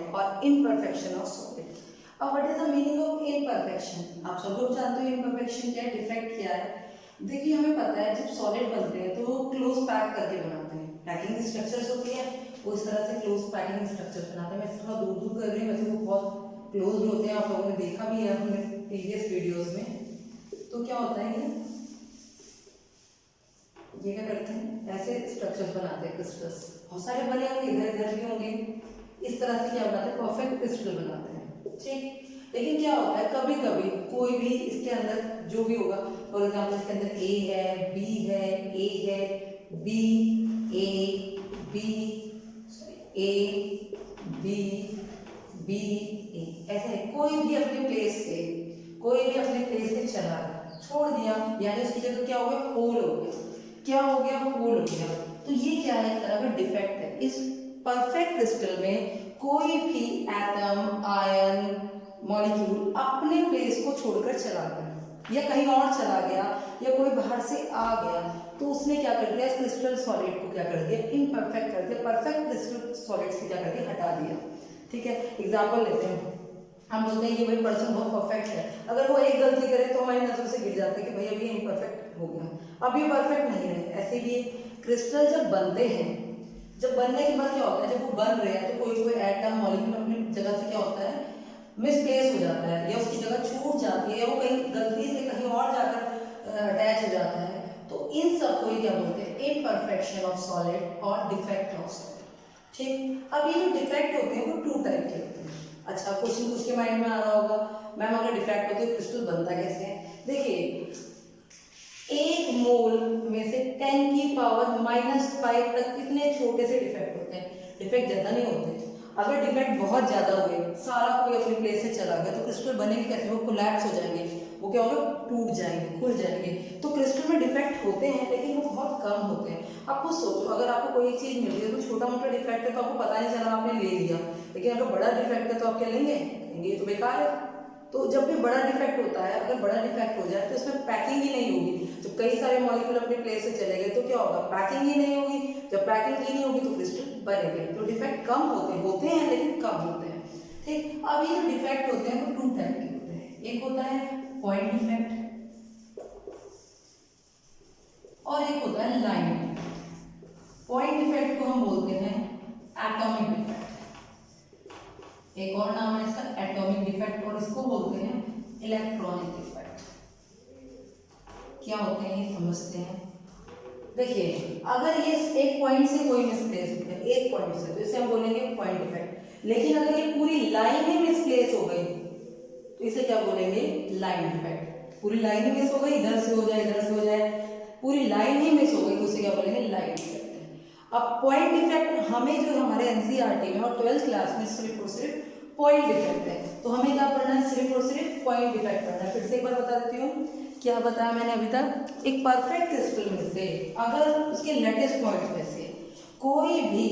Solid और imperfection of solid. अब what is the meaning of imperfection? आप सब लोग जानते हो इम्परफेक्शन क्या है, डिफेक्ट क्या है। देखिए हमें पता है जब सॉलिड बनते हैं तो वो क्लोज पैक करके बनाते हैं, पैकिंग स्ट्रक्चर्स होती है वो इस तरह से क्लोज पैकिंग स्ट्रक्चर बनाते हैं। मैं थोड़ा दूर दूर कर रही हूँ, वैसे वो बहुत क्लोज होते हैं, आप लोगों ने देखा भी है हमने प्रीवियस वीडियोस में। तो क्या होता है ये क्या करते हैं, ऐसे स्ट्रक्चर्स बनाते हैं, क्रिस्टल्स बहुत सारे बने होंगे, इधर इधर भी होंगे, इस तरह से क्या बनाते हैं, परफेक्ट क्रिस्टल बनाते हैं, ठीक। लेकिन क्या होता है कभी कभी कोई भी इसके अंदर जो भी होगा, फॉर एग्जाम्पल इसके अंदर ए है, बी है, ए है, बी, ए, बी, ए, बी, बी, ए, ऐसे है। कोई भी अपने प्लेस से चला गया, छोड़ दिया, यानी उसकी जगह क्या हो गया, होल हो गया। क्या हो गया, होल हो गया। तो ये क्या है, एक तरह का डिफेक्ट है। इस परफेक्ट क्रिस्टल में कोई भी एटम, आयन, मॉलिक्यूल अपने प्लेस को छोड़कर चला गया या कहीं और चला गया या कोई बाहर से आ गया, तो उसने क्या कर दिया, इस क्रिस्टल सॉलिड को क्या कर दिया, इम्परफेक्ट कर दिया, परफेक्ट क्रिस्टल सॉलिड से क्या कर दिया, हटा दिया, ठीक है। एग्जाम्पल लेते हैं, हम बोलते हैं कि भाई पर्सन बहुत परफेक्ट है, अगर वो एक गलती करे तो हमारी नजर से गिर जाता है कि भाई अभी इम्परफेक्ट हो गया, अब ये परफेक्ट नहीं है। ऐसे भी क्रिस्टल जब बनते हैं, जब बनने के बाद क्या होता है, जब वो बन रहे हैं तो कोई कोई एटम, मॉलिक्यूल अपनी जगह से क्या होता है, मिसप्लेस हो जाता है या उसकी जगह छूट जाती है या वो कहीं गलती से कहीं और जाकर अटैच हो जाता है। तो इन सब को क्या बोलते हैं, इम्परफेक्शन ऑफ सॉलिड और डिफेक्ट ऑफ सॉलिड, ठीक। अब ये जो डिफेक्ट होते हैं वो 2 टाइप के होते हैं। अच्छा, क्वेश्चन उसके माइंड में आ रहा होगा, मैम अगर डिफेक्ट होते हैं क्रिस्टल बनता कैसे है? देखिए 1 मोल में से 10 की पावर -5 तक कितने छोटे से डिफेक्ट होते हैं, डिफेक्ट ज्यादा नहीं होते। अगर डिफेक्ट बहुत ज्यादा हुए, सारा कोई अपनी प्लेस से चला गया, तो क्रिस्टल बनेंगे कैसे, वो कोलैप्स हो जाएंगे, वो क्या होगा, टूट जाएंगे, खुल जाएंगे। तो क्रिस्टल में डिफेक्ट होते हैं लेकिन वो बहुत कम होते हैं। आप खुद सोचो, अगर आपको कोई चीज मिल रही है तो छोटा मोटा डिफेक्ट है तो आपको पता नहीं चला, आपने ले लिया, लेकिन अगर बड़ा डिफेक्ट है तो आप क्या लेंगे, ये तो बेकार है। तो जब भी बड़ा डिफेक्ट होता है, अगर बड़ा डिफेक्ट हो जाए तो इसमें पैकिंग ही नहीं होगी। जब कई सारे मॉलिक्यूल अपने प्लेस से चले गए तो क्या होगा, पैकिंग ही नहीं होगी। जब पैकिंग ही नहीं होगी तो क्रिस्टल बनेंगे। तो डिफेक्ट कम होते हैं लेकिन कम होते हैं, ठीक। अब ये जो डिफेक्ट होते हैं वो 2 टाइप के होते हैं। एक होता है पॉइंट डिफेक्ट और एक होता है लाइन डिफेक्ट। पॉइंट डिफेक्ट को हम बोलते हैं एटॉमिक डिफेक्ट, एक और नाम है इसका एटॉमिक डिफेक्ट, और इसको बोलते हैं इलेक्ट्रॉनिक डिफेक्ट। क्या होते हैं ये समझते हैं। देखिए अगर ये एक पॉइंट से कोई मिसप्लेस हो गया, एक पॉइंट से, तो इसे हम बोलेंगे पॉइंट डिफेक्ट। लेकिन अगर ये पूरी लाइन ही मिसप्लेस हो गई तो इसे क्या बोलेंगे, लाइन डिफेक्ट। पूरी लाइन ही मिस हो गई, इधर से हो जाए, इधर से हो जाए, पूरी लाइन ही मिस हो गई तो उसे क्या बोलेंगे, लाइन डिफेक्ट। अब पॉइंट डिफेक्ट हमें जो हमारे एनसीईआरटी में और 12th क्लास में सिर्फ और सिर्फ पॉइंट डिफेक्ट है, तो हमें क्या पढ़ना है, सिर्फ और सिर्फ पॉइंट डिफेक्ट पढ़ना है। फिर से एक बार बता देती हूँ, क्या बताया मैंने अभी तक, एक परफेक्ट क्रिस्टल में से अगर उसके लेटेस्ट पॉइंट में से कोई भी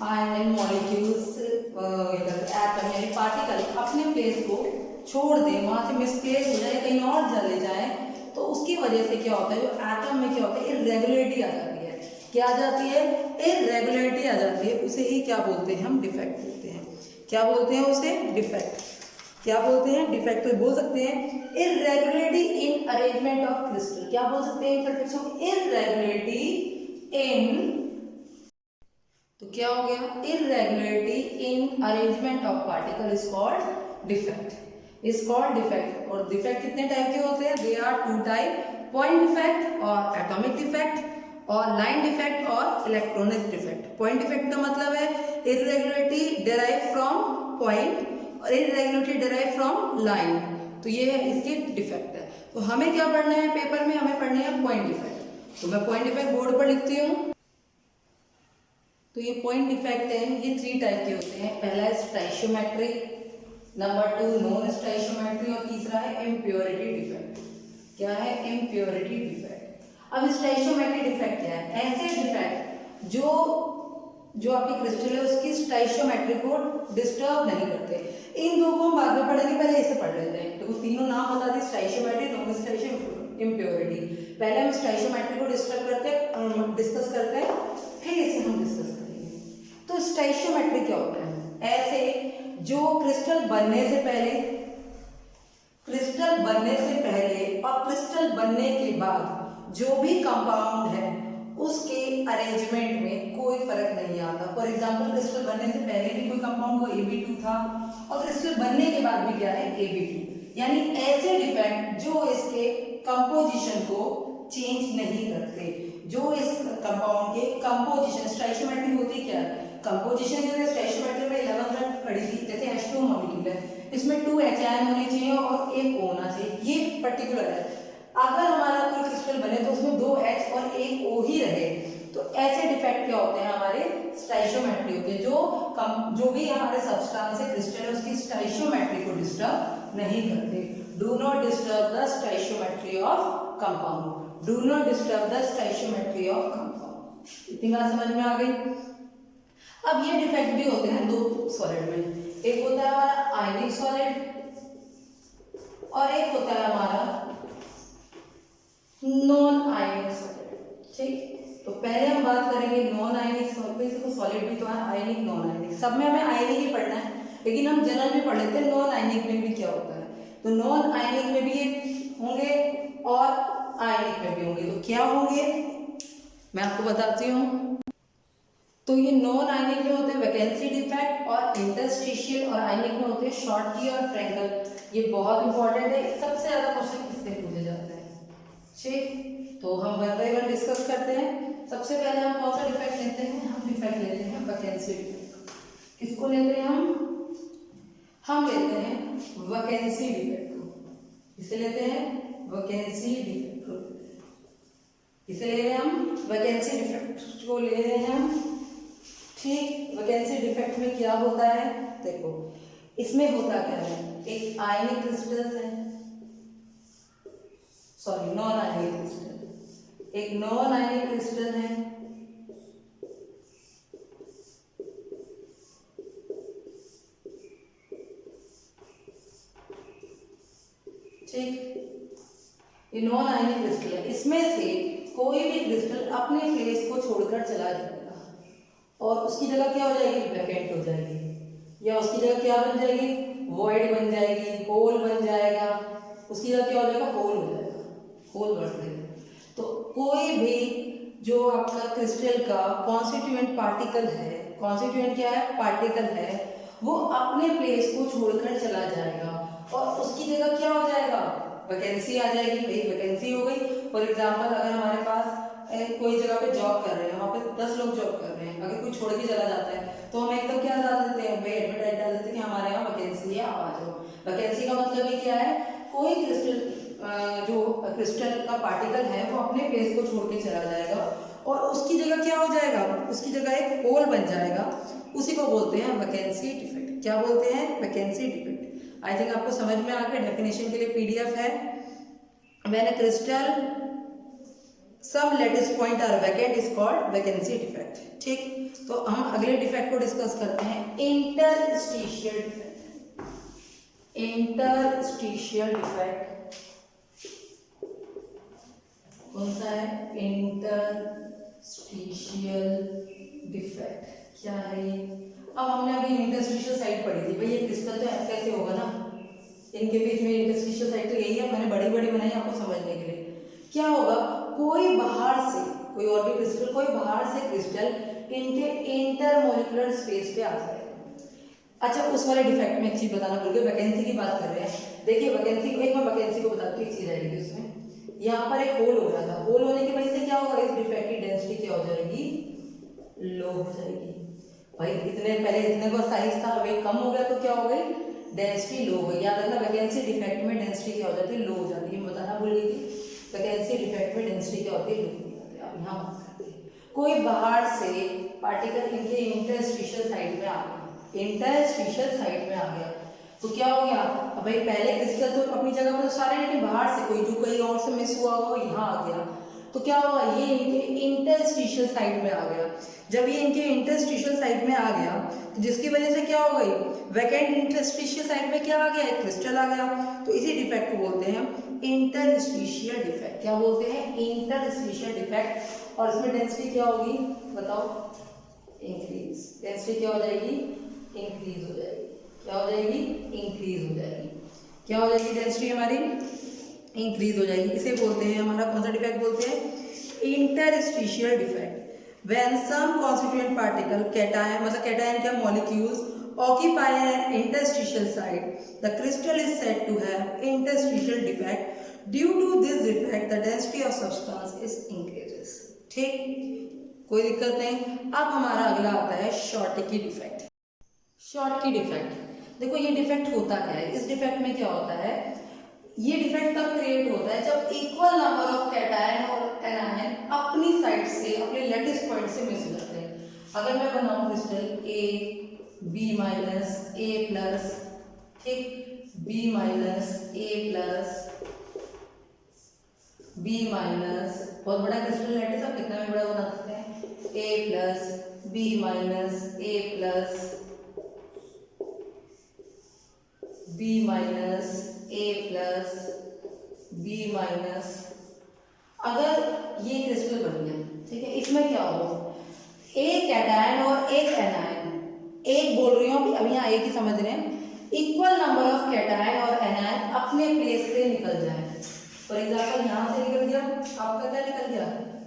आयन, मॉलिक्यूल्स, एटम यानी पार्टिकल अपने प्लेस को छोड़ दे, वहां से मिसप्लेस हो जाए, कहीं और चले जाए, तो उसकी वजह से क्या होता है, जो एटम में क्या होता है, इरेगुलरिटी आ जाती है। क्या आ जाती है, इरेगुलरिटी आ जाती है। उसे ही क्या बोलते हैं, हम डिफेक्ट बोलते हैं। क्या बोलते हैं उसे, डिफेक्ट। क्या बोलते हैं, डिफेक्ट। तो बोल सकते हैं irregularity in arrangement of crystal. क्या बोल सकते हैं, इम्परफेक्शन, इरेगुलरिटी इन, तो क्या हो गया, irregularity in arrangement of particle is called defect, is called defect. और डिफेक्ट कितने टाइप के होते हैं, they are 2 type, point defect और एटॉमिक डिफेक्ट, और लाइन डिफेक्ट और इलेक्ट्रॉनिक डिफेक्ट। पॉइंट डिफेक्ट का मतलब है इरेगुलरिटी डेराइव फ्रॉम पॉइंट और इरेगुलरिटी डेराइव फ्रॉम लाइन, तो ये है इसके डिफेक्ट है। तो हमें क्या पढ़ना है पेपर में, हमें पढ़ना है पॉइंट डिफेक्ट। तो मैं पॉइंट डिफेक्ट बोर्ड पर लिखती हूँ। तो ये पॉइंट डिफेक्ट है, ये 3 टाइप के होते हैं। पहला है स्टाइशियोमेट्री, नंबर 2 नॉन स्टाइशियोमेट्री, और तीसरा है इम्प्योरिटी डिफेक्ट। क्या है, इम्प्योरिटी डिफेक्ट। अब स्टाइशियोमेट्री डिफेक्ट क्या है, ऐसे डिफेक्ट जो आपकी क्रिस्टल है उसकी स्टाइशियोमेट्री को डिस्टर्ब नहीं करते। इन दो को हम बाद में पढ़ेंगे, पहले इसे पढ़ लेते हैं। तो वो तीनों नाम बता दी, स्टाइशियोमेट्री, नॉन स्टाइशियोमेट्री, इम्प्योरिटी। पहले हम स्टाइशियोमेट्री को डिस्कस करते हैं, फिर इसे हम डिस्कस करेंगे। तो स्टाइशियोमेट्री क्या होता है, ऐसे जो क्रिस्टल बनने से पहले और क्रिस्टल बनने के बाद जो भी कंपाउंड है उसके अरेंजमेंट में कोई फर्क नहीं आता। फॉर एग्जांपल क्रिस्टल बनने से पहले भी कोई कंपाउंड वो Ab2 था और क्रिस्टल बनने के बाद भी क्या है Ab2, यानी ऐसे डिफेक्ट जो इसके कंपोजिशन को चेंज नहीं करते, जो इस कंपाउंड के कंपोजिशन स्टोइचियोमेट्री होती क्या है, कंपोजिशन जो है स्टोइचियोमेट्री में 11 तक पढ़ी थी, जैसे H2 मॉलिक्यूल है इसमें 2 H आयन होने चाहिए और 1 O होना चाहिए, ये पर्टिकुलर है। अगर हमारा कोई क्रिस्टल बने तो उसमें 2 H और 1 O ही रहे, तो ऐसे डिफेक्ट क्या होते हैं हमारे स्टोइचियोमेट्री होते हैं, जो भी हमारे सब्सटेंस है क्रिस्टल है उसकी स्टोइचियोमेट्री को डिस्टर्ब नहीं करते। Do not disturb the stoichiometry of compound, do not disturb the stoichiometry of compound. इतनी बात समझ में आ गई। अब ये डिफेक्ट भी होते हैं दो सॉलिड में, एक होता है हमारा आयनिक सॉलिड और एक होता है हमारा नॉन आयनिक सॉलिड। ठीक, तो पहले हम बात करेंगे नॉन आयनिक सॉलिड, तो सॉलिड भी तो है आयनिक नॉन आयनिक, सब में हमें आयनिक ही पढ़ना है, लेकिन हम जनरल में पढ़ लेते हैं नॉन आयनिक में भी क्या होता है। तो नॉन आयनिक में भी ये होंगे और आयनिक में भी होंगे, तो क्या होंगे मैं आपको बताती हूँ। तो ये नॉन आयनिक में होते हैं वैकेंसी डिफेक्ट और इंटरस्टिशियल, और आयनिक में होते हैं शॉर्टकी और फ्रैंकल। ये बहुत इंपॉर्टेंट है, सबसे ज्यादा क्वेश्चन किससे पूछे जाते हैं। ठीक, तो हम वन बाय वन डिस्कस करते हैं। सबसे पहले हम कौन सा डिफेक्ट लेते हैं, हम डिफेक्ट लेते हैं वैकेंसी डिफेक्ट। किसको लेते हैं हम लेते हैं वैकेंसी डिफेक्ट को। किसे लेते हैं, वैकेंसी डिफेक्ट को। किसे ले रहे हैं हम, वैकेंसी डिफेक्ट को ले रहे हैं हम। ठीक, वैकेंसी डिफेक्ट में क्या होता है, देखो इसमें होता क्या है, एक आयनिक क्रिस्टल्स है, सॉरी नॉन आयनिक क्रिस्टल, एक नॉन आयनिक क्रिस्टल है, ठीक, ये नॉन आयनिक क्रिस्टल है। इसमें से कोई भी क्रिस्टल अपने प्लेस को छोड़कर चला जाएगा और उसकी जगह क्या हो जाएगी, वैकेंट हो जाएगी, या उसकी जगह क्या बन जाएगी, वॉइड बन जाएगी, होल बन जाएगा, उसकी जगह क्या हो जाएगा, होल हो जाएगा, होल बन जाएगा। तो कोई भी जो आपका क्रिस्टल का कॉन्स्टिट्यूएंट पार्टिकल है, कॉन्स्टिट्यूएंट क्या है, पार्टिकल है, वो अपने प्लेस को छोड़कर चला जाएगा और उसकी जगह क्या हो जाएगा, वैकेंसी आ जाएगी। भाई वैकेंसी हो गई। फॉर एग्जाम्पल अगर हमारे पास कोई जगह पे जॉब कर रहे हैं, वहाँ पे 10 लोग जॉब कर रहे हैं, अगर कोई छोड़ के चला जाता है तो हम एकदम क्या डाल देते हैं, भाई एडवर्टाइज डाल देते हैं कि हमारे यहाँ वैकेंसी है, आप आ जाओ। वैकेंसी का मतलब ही क्या है, कोई क्रिस्टल जो क्रिस्टल का पार्टिकल है वो अपने प्लेस को छोड़ के चला जाएगा और उसकी जगह क्या हो जाएगा, उसकी जगह एक होल बन जाएगा, उसी को बोलते हैं वैकेंसी डिफेक्ट। क्या बोलते हैं, वैकेंसी डिफेक्ट। आई थिंक आपको समझ में आ गया। डेफिनेशन के लिए पीडीएफ है। When a crystal some lattice point are vacant is called vacancy defect. ठीक, तो हम अगले डिफेक्ट को डिस्कस करते हैं, इंटरस्टिशियल डिफेक्ट। इंटरस्टिशियल डिफेक्ट कौन सा है, इंटरस्टिशियल डिफेक्ट क्या है ये। अब हमने अभी इंटरस्टिशियल साइड पढ़ी थी, भाई ये क्रिस्टल तो ऐसे ऐसे होगा ना, इनके बीच में इंटरस्टिशियल साइड तो यही है, मैंने बड़ी बड़ी बनाई आपको समझने के लिए। क्या होगा, कोई बाहर से, कोई और भी क्रिस्टल, कोई बाहर से क्रिस्टल इनके इंटरमोलिकुलर स्पेस पे आ जाएगा। अच्छा, उस वाले डिफेक्ट में एक चीज बताना भूल गए, वैकेंसी की बात कर रहे हैं। देखिए वैकेंसी को, एक मैं वैकेंसी को बताती हूँ, एक चीज आएगी उसमें, यहाँ पर एक होल हो रहा था, होल होने की वजह से क्या होगा, इस डिफेक्ट की डेंसिटी क्या हो जाएगी, लो हो जाएगी। भाई इतने पहले इतने का साइज था, अब कम हो गया तो क्या हो गई, डेंसिटी लो हो गई। याद रखना वैकेंसी डिफेक्ट में डेंसिटी क्या हो जाती है, लो हो जाती है। बताना भूल गई थी, वैकेंसी डिफेक्ट में डेंसिटी क्या होती है, लो हो जाती है। अब यहाँ बात करते हैं, कोई बाहर से पार्टिकल इनके इंटरस्टिशियल साइड में आ गया, इंटरस्टिशियल साइड में आ गया तो क्या हो गया, अब भाई पहले क्रिस्टल तो अपनी जगह पर सारे, लेकिन बाहर से कोई जो कहीं और से मिस हुआ हो यहाँ आ गया, तो क्या होगा, ये इनके इंटरस्टिशियल साइड में आ गया। जब ये इनके इंटरस्टिशियल साइड में आ गया तो जिसकी वजह से क्या हो गई, वैकेंट इंटरस्टिशियल साइड में क्या आ गया, एक क्रिस्टल आ गया। तो इसी डिफेक्ट को बोलते हैं इंटरस्टिशियल डिफेक्ट। क्या बोलते हैं, इंटरस्टिशियल डिफेक्ट। और इसमें डेंसिटी क्या होगी, बताओ, इंक्रीज। डेंसिटी क्या हो जाएगी, इंक्रीज हो जाएगी। क्या हो जाएगी, इंक्रीज हो जाएगी। क्या हो जाएगी, डेंसिटी हमारी इंक्रीज हो जाएगी। इसे बोलते हैं, हमारा कौन सा डिफेक्ट बोलते हैं, interstitial defect. When some constituent particle cation, मतलब कैटायन क्या, molecules occupy an interstitial site, the crystal is said to have interstitial defect. Due to this defect the density of substance is increases। ठीक, कोई दिक्कत नहीं। अब हमारा अगला आता है शॉर्टकी डिफेक्ट। शॉर्टकी डिफेक्ट, देखो ये डिफेक्ट होता क्या है, इस डिफेक्ट में क्या होता है, ये डिफेक्ट तब क्रिएट होता है जब इक्वल नंबर ऑफ कैटायन और एनायन अपनी साइड से, अपने लेटिस पॉइंट से मिस हो जाते हैं। अगर मैं बनाऊं crystal A B minus A plus, ठीक, B minus A plus B minus, बहुत बड़ा क्रिस्टल लेटिस आप कितना भी बड़ा बना सकते हैं, ए plus B minus A plus B minus A plus B minus, अगर ये क्रिस्टल बन गया, ठीक है, इसमें क्या होगा, एक कैटायन और एक एनायन, एक बोल रही हूँ अभी, अभी यहाँ एक ही समझ रहे हैं, इक्वल नंबर ऑफ कैटायन और एनायन अपने प्लेस से निकल जाए। फॉर एग्जाम्पल यहाँ से निकल गया, आपका क्या निकल गया,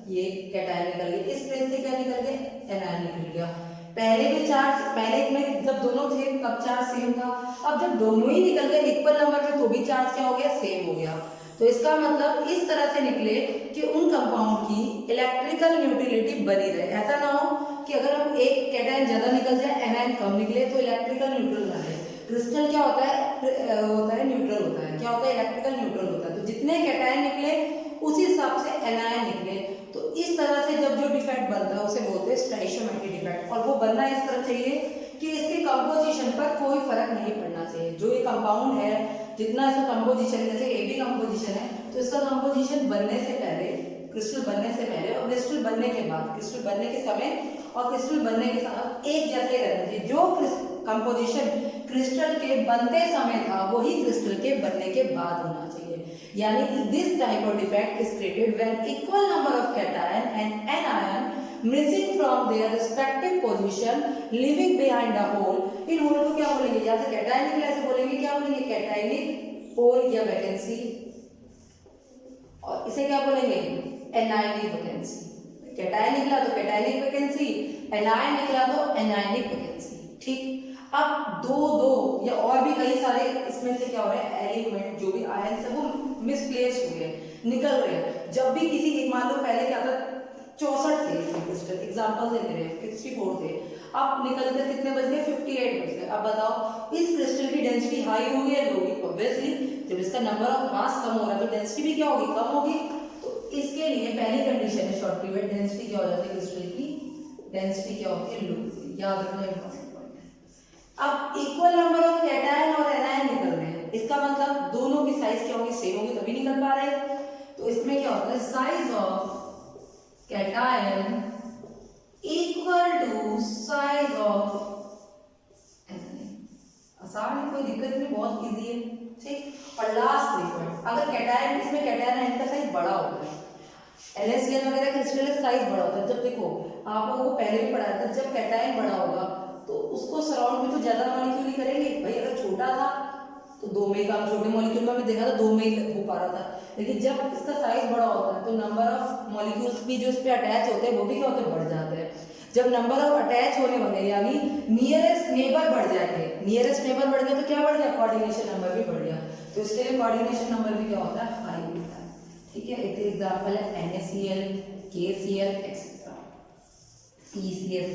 ये कैटायन निकल गया, इस प्लेस से क्या निकल गया, एनायन निकल गया। पहले भी चार्ज, पहले में जब दोनों थे तब चार्ज सेम था, अब जब दोनों ही निकल गए इक्वल नंबर में तो भी चार्ज क्या हो गया, सेम हो गया। तो इसका मतलब इस तरह से निकले कि उन कंपाउंड की इलेक्ट्रिकल न्यूट्रलिटी बनी रहे। ऐसा ना हो कि अगर हम एक कैटायन ज्यादा निकल जाए, एनायन कम निकले, तो इलेक्ट्रिकल न्यूट्रल ना रहे। क्रिस्टल क्या होता है न्यूट्रल होता है, क्या होता है, इलेक्ट्रिकल न्यूट्रल होता है। तो जितने कैटायन निकले उसी हिसाब से एनायन निकले। तो इस तरह से जब जो डिफेक्ट बनता है उसे बोलते हैं स्टोइचियोमेट्रिक डिफेक्ट, और वो बनना इस तरह चाहिए कि इसके कंपोजिशन पर कोई फर्क नहीं पड़ना चाहिए। जो ये कंपाउंड है, जितना इसका कंपोजिशन, जैसे ए बी कंपोजिशन है, तो इसका कंपोजिशन बनने से पहले, क्रिस्टल बनने से पहले और क्रिस्टल बनने के बाद, क्रिस्टल बनने के समय और क्रिस्टल बनने के साथ एक जैसे ही रहना चाहिए। जो कंपोजिशन क्रिस्टल के बनते समय था वही क्रिस्टल के बनने के बाद होना चाहिए। यानी this type of defect is created when equal number of cation and anion missing from their respective position leaving behind a hole। इन होल को क्या बोलेंगे, या तो कैटायन निकला ऐसे बोलेंगे, क्या बोलेंगे, कैटायनिक होल या वैकेंसी, और इसे क्या बोलेंगे, एनायनिक वैकेंसी। कैटायन निकला तो कैटायनिक वैकेंसी, एनायन निकला तो एनायनिक वैकेंसी। ठीक, अब दो या और भी कई सारे इसमें से क्या हो रहा है, एलिमेंट जो भी आयन है वो मिसप्लेस हो गए, निकल रहे हैं। जब भी किसी, मान लो पहले क्या था, 64 थे इसमें क्रिस्टल, एग्जांपल से ले रहे हैं, 64 थे, अब निकलकर कितने बच गए, 58 बच गए। अब बताओ इस क्रिस्टल की डेंसिटी हाई होगी या लो होगी, ऑब्वियसली जब इसका नंबर ऑफ मास कम हो रहा है तो डेंसिटी भी क्या होगी, कम होगी। तो इसके लिए पहली कंडीशन है शॉर्टकी में, डेंसिटी क्या हो जाती है, क्रिस्टल की डेंसिटी क्या होती है, लो, याद रखना इंपॉर्टेंट पॉइंट है। अब इक्वल नंबर ऑफ कैटायन और एनायन निकल रहे हैं, इसका मतलब दोनों की साइज क्या होगी, सेम होगी, तभी निकल पा रहे हैं। तो इसमें क्या होता है, size of cation equal to size of anion. आसान है, कोई दिक्कत नहीं, बहुत इजी है। ठीक, और लास्ट 3 पॉइंट, अगर कैटायन, इसमें कैटायन आयन का साइज बड़ा होता है, LSCl वगैरह क्रिस्टल साइज बड़ा होता है। जब देखो आप लोगों को पहले भी पढ़ाया था, जब कैटायन बड़ा होगा तो उसको सराउंड में तो ज्यादा मॉलिक्यूल ही करेंगे भाई। अगर छोटा था तो 2 में ही काम, छोटे मॉलिक्यूल में देखा था 2 में ही हो पा रहा था, लेकिन जब इसका साइज बड़ा होता है तो नंबर ऑफ मॉलिक्यूल्स भी जो इस पे अटैच होते हैं वो भी क्या होते हैं, बढ़ जाते हैं। जब नंबर ऑफ अटैच होने वाले यानी नियरेस्ट नेबर बढ़ जाएंगे, नियरेस्ट नेबर बढ़ गया तो क्या बढ़ गया, कोऑर्डिनेशन नंबर भी बढ़ गया। तो इसके लिए कोऑर्डिनेशन नंबर भी क्या होता है, हाई होता है। ठीक है, एक एग्जांपल है NaCl, KCl एक्सेट्रा, CCl,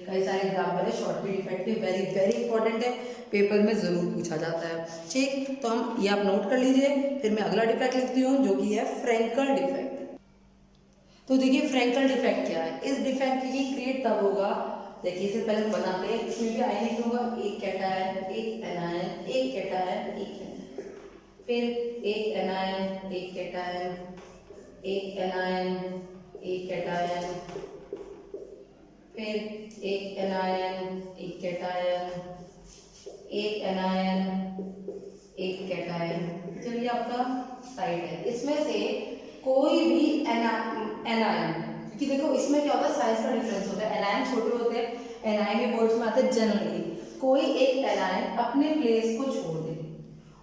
कई सारे एग्जांपल है शॉर्टकी डिफेक्ट के, वेरी वेरी इंपॉर्टेंट है, पेपर में जरूर पूछा जाता है। ठीक, तो हम ये आप नोट कर लीजिए। फिर मैं अगला डिफेक्ट लिखती हूँ जो कि है फ्रैंकल डिफेक्ट। तो देखिए फ्रैंकल डिफेक्ट क्या है, इस डिफेक्ट की क्रिएट तब होगा, देखिए इसे पहले बनाते हैं, इसमें भी आयन लिखूंगा, एक कैटायन, एक एनायन, एक कैटायन, एक एनायन, फिर एक एनायन, एक कैटायन, एक एनायन, एक कैटायन, फिर एक एनायन, एक कैटायन, एक एनायन, एक कैटायन। जब ये आपका साइड है, इसमें से कोई भी एनायन, क्योंकि देखो इसमें क्या होता है, साइज का डिफरेंस होता है, एनायन छोटे होते हैं, एनायन के वर्ड्स में आते हैं जनरली, कोई एक एनायन अपने प्लेस को छोड़ दे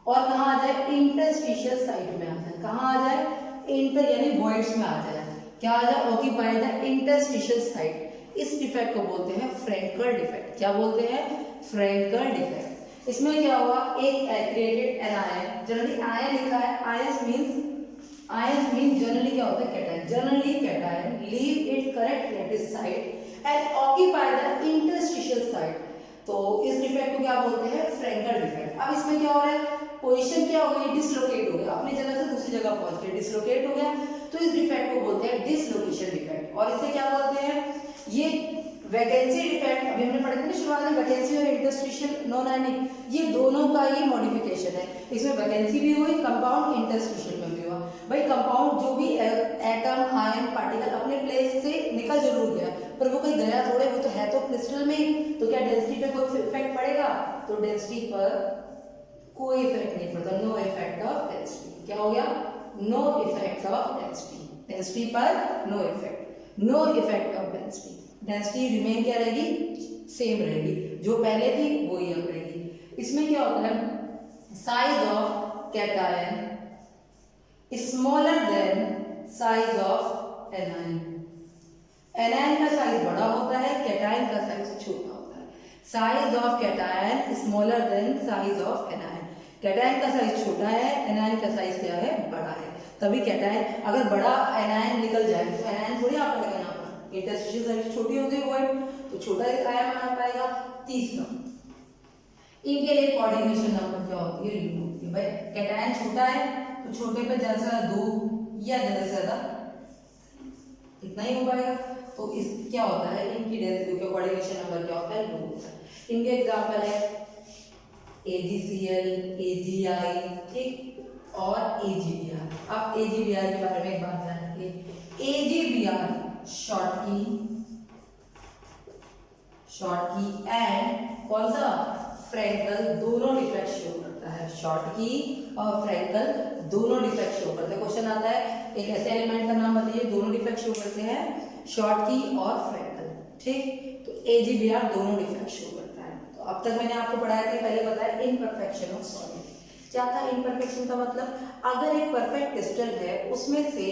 और कहाँ आ जाए, इंटरस्टिशियल साइट में आ जाए। कहाँ आ जाए, इंटर यानी वॉइड्स में आ जाए। क्या आ जाए, ऑक्यूपाई द इंटरस्टिशियल साइट। इस डिफेक्ट को बोलते हैं फ्रैंकल डिफेक्ट। क्या बोलते हैं, फ्रैंकल डिफेक्ट। इसमें क्या हुआ, एक क्रिएटेड एनायन, जनरली आयन लिखा है, आयन मींस जनरली क्या होता है, cation. Generally cation leave it correct lattice site and occupy the interstitial site. तो इस डिफेक्ट को क्या बोलते हैं, फ्रैंकल डिफेक्ट। अब इसमें क्या हो रहा है, पोजीशन क्या हो गई, डिसलोकेट हो गया, अपनी जगह से दूसरी जगह पहुंच गया, डिसलोकेट हो गया। तो इस डिफेक्ट को बोलते हैं डिसलोकेशन डिफेक्ट। और इसे क्या बोलते हैं, ये वैकेंसी डिफेक्ट, अभी हमने पढ़े थे ना शुरुआत में, वैकेंसी और इंटरस्टिशियल नॉन आयनिक, ये दोनों का ही मॉडिफिकेशन है। इसमें वैकेंसी भी हुई, कंपाउंड इंटरस्टिशियल में भी हुआ। भाई कंपाउंड जो भी एटम आयन पार्टिकल अपने प्लेस से निकल जरूर गया, पर वो कहीं गया थोड़े, वो तो है तो क्रिस्टल में ही। तो क्या डेंसिटी पे कोई इफेक्ट पड़ेगा, तो डेंसिटी पर कोई इफेक्ट नहीं पड़ता, नो इफेक्ट ऑफ डेंसिटी। क्या हो गया, no effect of density, density पर no effect, no effect of density. Density remain क्या रहेगी, सेम रहेगी, जो पहले थी वही अब रहेगी। इसमें क्या होता है, size of cation smaller than size of anion. Anion का साइज बड़ा होता है, कैटायन का साइज छोटा होता है। Size of cation smaller than size of anion. Cation का साइज छोटा है, एनायन का साइज क्या है, बड़ा है। तभी कैटायन, अगर बड़ा एनायन निकल जाए तो एनायन थोड़ी आ पाएगा यहाँ पर, इंटरस्टिशियल साइड छोटी होती है वॉइड, तो छोटा आयन आ पाएगा। तीसरा, इनके लिए कोऑर्डिनेशन नंबर क्या होती है, लू होती है। भाई कैटायन छोटा है तो छोटे पे ज्यादा से ज्यादा 2 या ज्यादा से ज्यादा इतना ही हो पाएगा। तो इस क्या होता है, इनकी डेंसिटी का कोऑर्डिनेशन नंबर क्या होता है, लू होता है। इनके एग्जांपल है AgCl, AgI, ठीक, और AgBr। अब AgBr के बारे में एक बात ध्यान रखिए। AgBr शॉर्ट की एंड कौन सा, फ्रैंकल, दोनों डिफेक्ट शो करता है। शॉर्ट की और फ्रैंकल दोनों डिफेक्ट शो करते हैं। क्वेश्चन आता है एक ऐसे एलिमेंट का नाम बताइए दोनों डिफेक्ट शो करते हैं, शॉर्ट की और फ्रैंकल, ठीक। तो AgBr दोनों डिफेक्ट शो करता है। तो अब तक मैंने आपको पढ़ाया था, पहले बताया इनपरफेक्शन ऑफ सॉलिड। क्या था इनपरफेक्शन का मतलब, अगर एक परफेक्ट क्रिस्टल है उसमें से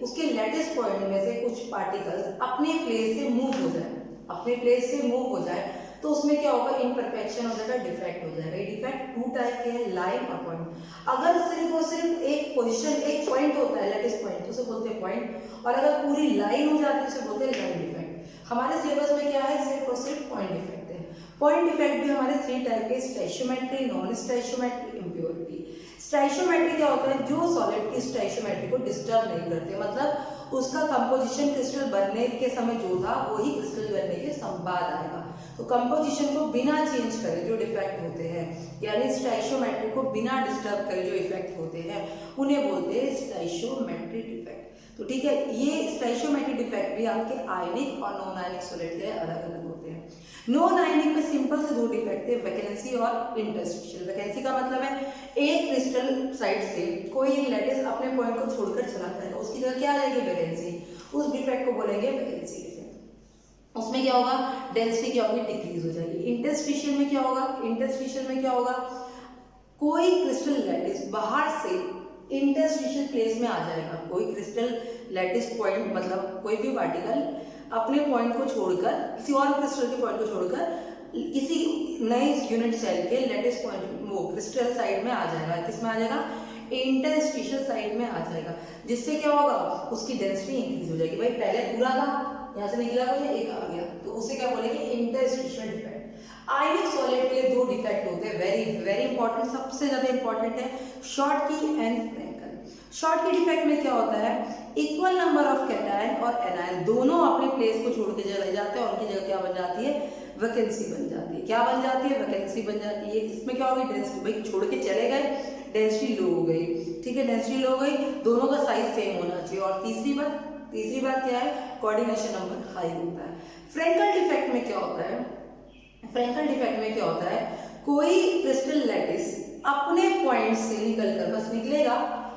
उसके लैटिस पॉइंट में से कुछ पार्टिकल्स अपने प्लेस से मूव हो जाए, अपने प्लेस से मूव हो जाए, तो उसमें क्या होगा, इनपरफेक्शन हो जाएगा, डिफेक्ट हो जाएगा। ये डिफेक्ट 2 टाइप के हैं, लाइन और पॉइंट। अगर सिर्फ और सिर्फ एक पोजीशन, एक पॉइंट होता है लैटिस पॉइंट, तो उसे बोलते हैं पॉइंट, और अगर पूरी लाइन हो जाती है उसे बोलते हैं लाइन डिफेक्ट। हमारे सिलेबस में क्या है, सिर्फ और सिर्फ पॉइंट डिफेक्ट है। पॉइंट डिफेक्ट भी हमारे 3 टाइप के, स्टैचोमेट्री, नॉन स्टैचोमेट्री, इम्प्योरिटी। स्टैचोमेट्री क्या होता है, जो सॉलिड की स्टैचोमेट्री को डिस्टर्ब नहीं करते, मतलब उसका कंपोजिशन क्रिस्टल बनने के समय जो था वही क्रिस्टल बनने के बाद आएगा। तो कंपोजिशन को बिना चेंज करे जो डिफेक्ट होते हैं, यानी स्टैचोमेट्री को बिना डिस्टर्ब करे जो इफेक्ट होते हैं, उन्हें बोलते हैं स्टैचोमेट्री डिफेक्ट। तो ठीक है, ये स्टैचोमेट्री डिफेक्ट भी आपके आयनिक और नॉन आयनिक सॉलिड के अलग अलग होते हैं। नॉन आयनिक में सिंपल से 2 डिफेक्ट है, वैकेंसी और इंटरस्टिशियल। वैकेंसी का मतलब है एक क्रिस्टल साइड से कोई एक लैटिस अपने पॉइंट को छोड़कर चला जाएगा, उसकी जगह क्या आ जाएगी, वैकेंसी। उस डिफेक्ट को बोलेंगे वैकेंसी डिफेक्ट। उसमें क्या होगा, डेंसिटी क्या होगी, डिक्रीज हो जाएगी। इंटरस्टिशियल में क्या होगा, इंटरस्टिशियल में क्या होगा, कोई क्रिस्टल लैटिस बाहर से इंटरस्टिशियल प्लेस में आ जाएगा। कोई क्रिस्टल लैटिस पॉइंट मतलब कोई भी पार्टिकल अपने पॉइंट को छोड़कर किसी और क्रिस्टल के पॉइंट को छोड़कर किसी नए यूनिट सेल के लैटिस पॉइंट वो क्रिस्टल साइड में आ जाएगा। किसमें आ जाएगा, इंटरस्टिशियल साइड में आ जाएगा, जिससे क्या होगा, उसकी डेंसिटी इंक्रीज हो जाएगी। भाई पहले पूरा था, यहाँ से निकला कोई एक आ गया, तो उसे क्या बोलेंगे, इंटरस्टिशियल डिफेक्ट। आयनिक सॉलिड के 2 डिफेक्ट होते हैं, वेरी वेरी इंपॉर्टेंट, सबसे ज्यादा इंपॉर्टेंट है शॉर्ट की एंड फ्रैंकल। शॉर्ट की डिफेक्ट में क्या होता है, इक्वल नंबर ऑफ कैटायन और एनायन दोनों अपने प्लेस को छोड़ के चले जाते हैं, और उनकी जगह क्या बन जाती है, वैकेंसी बन जाती है। क्या बन जाती है, वैकेंसी बन जाती है। इसमें क्या होगी, डेंसिटी, भाई छोड़ के चले गए, डेंसिटी लो हो गई, ठीक है, डेंसिटी लो हो गई, दोनों का साइज सेम होना चाहिए। और तीसरी बात क्या है, कोऑर्डिनेशन नंबर हाई होता है। फ्रैंकल डिफेक्ट में क्या होता है, फ्रैंकल डिफेक्ट में क्या होता है, कोई क्रिस्टल लैटिस अपने पॉइंट से निकलकर बस निकलेगा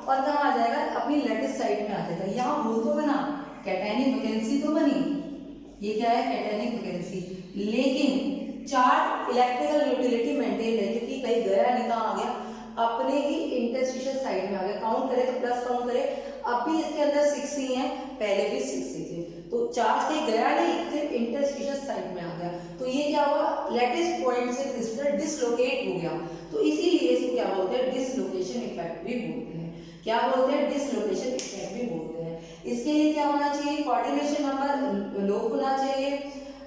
और कहाँ आ जाएगा, अपनी लैटिस साइड में आ जाएगा। यहाँ होल तो बना, कैटायनिक वैकेंसी तो बनी, ये क्या है, कैटायनिक वैकेंसी, लेकिन चार्ज इलेक्ट्रिकल यूटिलिटी मेंटेन है, क्योंकि कहीं गया नहीं, कहाँ आ गया, अपने ही इंटरस्टिशियल साइड में आ गया। काउंट करें तो प्लस काउंट करें, अब भी इसके अंदर 6 ही है, पहले भी 6 ही थे, तो चार्ज कहीं गया नहीं, सिर्फ इंटरस्टिशियल साइड में आ गया। तो ये क्या हुआ, लेटेस्ट पॉइंट से क्रिस्टल डिसलोकेट हो गया, तो इसीलिए इसको क्या बोलते हैं, डिसलोकेशन इफेक्ट भी बोलते हैं। क्या बोलते हैं, डिसलोकेशन इफेक्ट भी बोलते हैं। इसके लिए क्या होना चाहिए, कोऑर्डिनेशन नंबर लो होना चाहिए,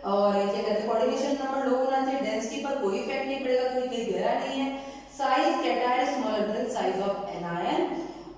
और क्या कहते हैं, कोऑर्डिनेशन नंबर लो होना चाहिए, डेंसिटी पर कोई इफेक्ट नहीं पड़ेगा क्योंकि कहीं गया नहीं है, size cation smaller than size of anion.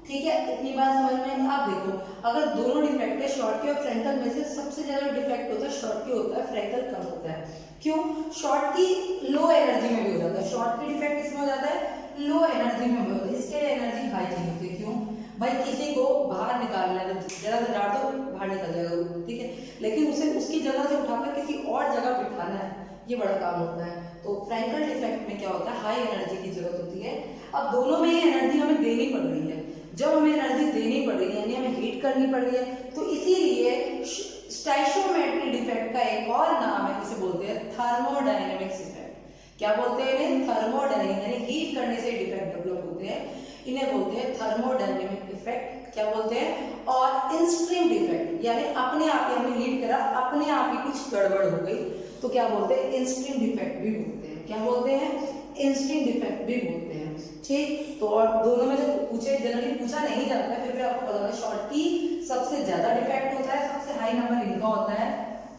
ठीक है, इतनी बात समझ में। आप देखो, अगर दोनों डिफेक्ट है, शॉर्टकी और फ्रैंकल में से सबसे ज्यादा डिफेक्ट होता है शॉर्टकी होता है, फ्रैंकल कम होता है। क्यों, शॉर्टकी लो एनर्जी में भी हो जाता है, शॉर्टकी डिफेक्ट इसमें हो जाता है लो एनर्जी में भी होता है, इसके लिए एनर्जी हाई चाहिए होती है। क्यों भाई, किसी को बाहर निकालना है तो जरा से डाल दो बाहर निकल जाएगा, ठीक है, लेकिन उसे उसकी जगह से उठाकर किसी और जगह बिठाना है, ये बड़ा काम होता है। तो फ्रैंकल डिफेक्ट में क्या होता है, हाई एनर्जी की जरूरत होती है। अब दोनों में ही एनर्जी हमें देनी पड़ रही है, जब हमें एनर्जी देनी पड़ रही है यानी हमें हीट करनी पड़ रही है, तो इसीलिए स्टाइशियोमेट्री डिफेक्ट का एक और नाम है, इसे बोलते हैं थर्मोडायनेमिक्स इफेक्ट। क्या बोलते हैं इन्हें, थर्मोडायनेमिक, यानी हीट करने से डिफेक्ट डेवलप होते हैं, इन्हें बोलते हैं थर्मोडायनेमिक इफेक्ट। क्या बोलते हैं, और इनस्ट्रीम डिफेक्ट, यानी अपने आप ही हमने हीट करा, अपने आप ही कुछ गड़बड़ हो गई, तो क्या बोलते हैं, इनस्ट्रीम डिफेक्ट भी बोलते हैं। क्या बोलते हैं, इनस्ट्रीम डिफेक्ट भी बोलते हैं। ठीक, तो और दोनों में से पूछे, जनरली पूछा नहीं जाता है, फिर भी आपको पता है शॉर्टकी सबसे ज्यादा डिफेक्ट होता है, सबसे हाई नंबर इनका होता है,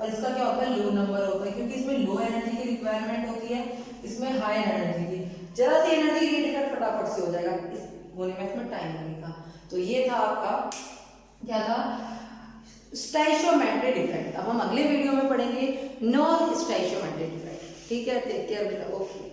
और इसका क्या होता है, लो नंबर होता है, क्योंकि इसमें लो एनर्जी की रिक्वायरमेंट होती है, इसमें हाई एनर्जी की, जरा सी एनर्जी की डिफेक्ट फटाफट से हो जाएगा, इस होने में इसमें टाइम लगेगा। तो ये था आपका, क्या था, स्टाइशियोमेट्री डिफेक्ट। अब हम अगले वीडियो में पढ़ेंगे नॉन स्टाइशियोमेट्री डिफेक्ट। ठीक है, टेक केयर बेटा, ओके।